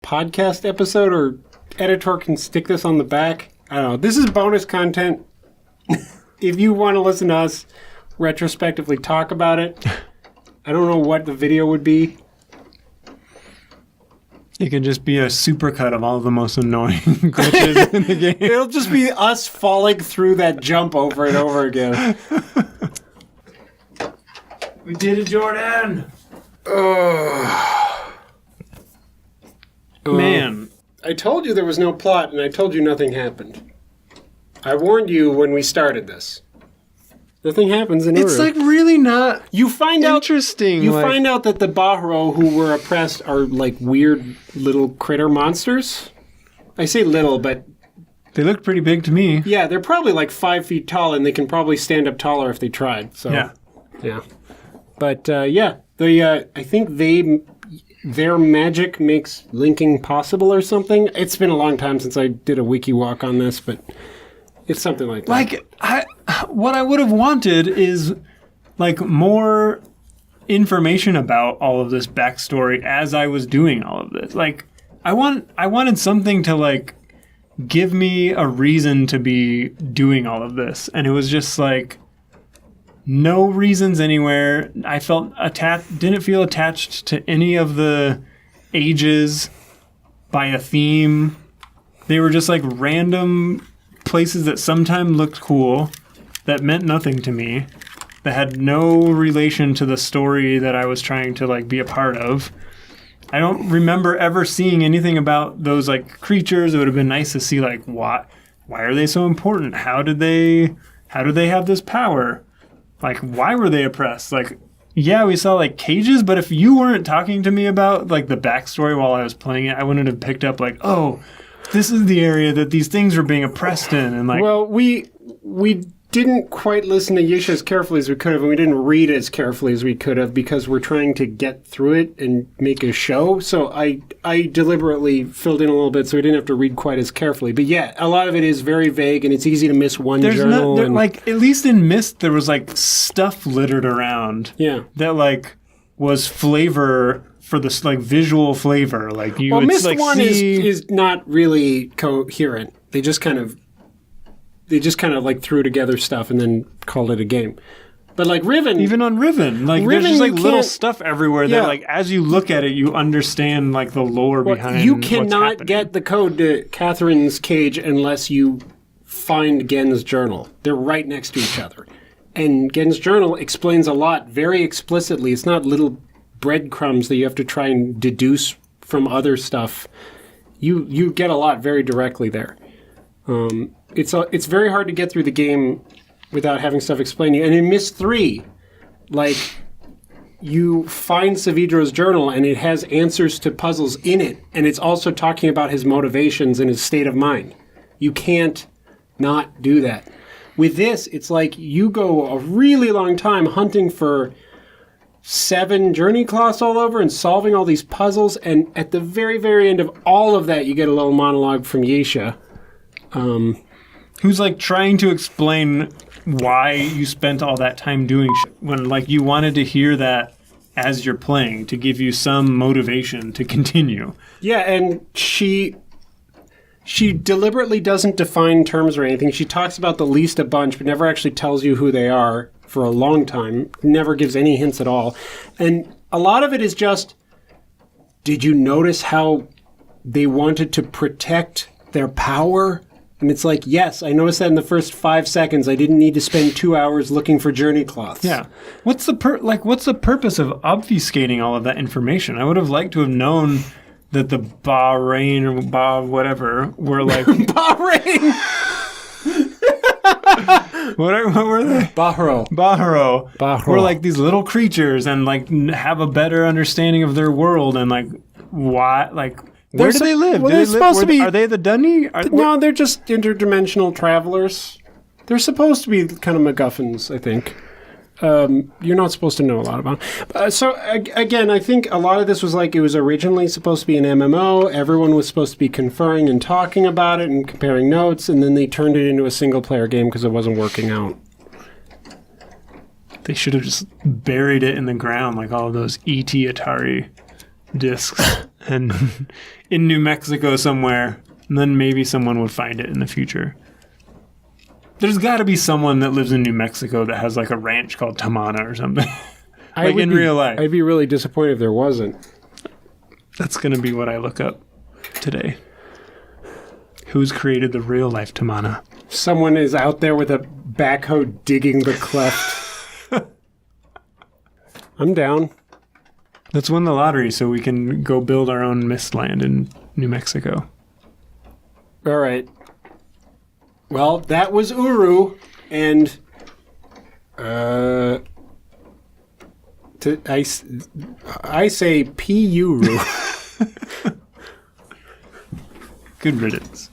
podcast episode, or editor can stick this on the back. I don't know. This is bonus content. If you want to listen to us retrospectively talk about it, I don't know what the video would be. It could just be a supercut of all the most annoying glitches in the game. It'll just be us falling through that jump over and over again. We did it, Jordan! Man. I told you there was no plot, and I told you nothing happened. I warned you when we started this. Nothing happens in URU. It's like really not you find interesting. You find out that the Bahro who were oppressed are like weird little critter monsters. I say little, but they look pretty big to me. Yeah, they're probably like 5 feet tall, and they can probably stand up taller if they tried. So yeah. But I think their magic makes linking possible or something. It's been a long time since I did a wiki walk on this, but it's something like that. What I would have wanted is like more information about all of this backstory as I was doing all of this. Like I wanted something to like give me a reason to be doing all of this, and it was just like no reasons anywhere. I didn't feel attached to any of the ages by a theme. They were just like random places that sometimes looked cool, that meant nothing to me, that had no relation to the story that I was trying to like be a part of. I don't remember ever seeing anything about those like creatures. It would have been nice to see like why are they so important? How do they have this power? Like why were they oppressed? Like yeah, we saw like cages, but if you weren't talking to me about like the backstory while I was playing it, I wouldn't have picked up like, oh, this is the area that these things were being oppressed in, and like. Well, we didn't quite listen to Yisha as carefully as we could have, and we didn't read as carefully as we could have because we're trying to get through it and make a show. So I deliberately filled in a little bit so we didn't have to read quite as carefully. But yeah, a lot of it is very vague, and it's easy to miss one journal. Like at least in Myst, there was like stuff littered around. Yeah. That like was flavor. For this like visual flavor, like you. Well, would Myst like 1 see... is not really coherent. They just kind of like threw together stuff and then called it a game. But like Riven, even on Riven, like there's just like little stuff everywhere that like as you look at it, you understand like the lore behind. You cannot get the code to Catherine's cage unless you find Gen's journal. They're right next to each other, and Gen's journal explains a lot very explicitly. It's not little breadcrumbs that you have to try and deduce from other stuff. You get a lot very directly there. It's very hard to get through the game without having stuff explained to you. And in Myst 3, like, you find Savidro's journal and it has answers to puzzles in it, and it's also talking about his motivations and his state of mind. You can't not do that. With this, it's like you go a really long time hunting for 7 journey cloths all over and solving all these puzzles, and at the very, very end of all of that, you get a little monologue from Yisha. Who's like trying to explain why you spent all that time doing shit when like you wanted to hear that as you're playing to give you some motivation to continue. Yeah, and she deliberately doesn't define terms or anything. She talks about the least a bunch, but never actually tells you who they are for a long time. Never gives any hints at all. And a lot of it is just, did you notice how they wanted to protect their power? And it's like, yes, I noticed that in the first 5 seconds. I didn't need to spend 2 hours looking for journey cloths. Yeah. What's the purpose of obfuscating all of that information? I would have liked to have known that the Bahrain or whatever were like... Bahrain! What were they? Bahro. Were like these little creatures and like have a better understanding of their world and like why like where do they live? Well, they're supposed to be. Are they the Dunny? No, they're just interdimensional travelers. They're supposed to be kind of MacGuffins, I think. You're not supposed to know a lot about them. So, again, I think a lot of this was like it was originally supposed to be an MMO. Everyone was supposed to be conferring and talking about it and comparing notes, and then they turned it into a single-player game because it wasn't working out. They should have just buried it in the ground like all of those E.T. Atari discs. and in New Mexico somewhere, and then maybe someone would find it in the future. There's got to be someone that lives in New Mexico that has like a ranch called Tamana or something. Like in real life. I'd be really disappointed if there wasn't. That's going to be what I look up today. Who's created the real life Tamana? Someone is out there with a backhoe digging the cleft. I'm down. Let's win the lottery so we can go build our own Myst land in New Mexico. All right. Well, that was URU, and I say PURU. Good riddance.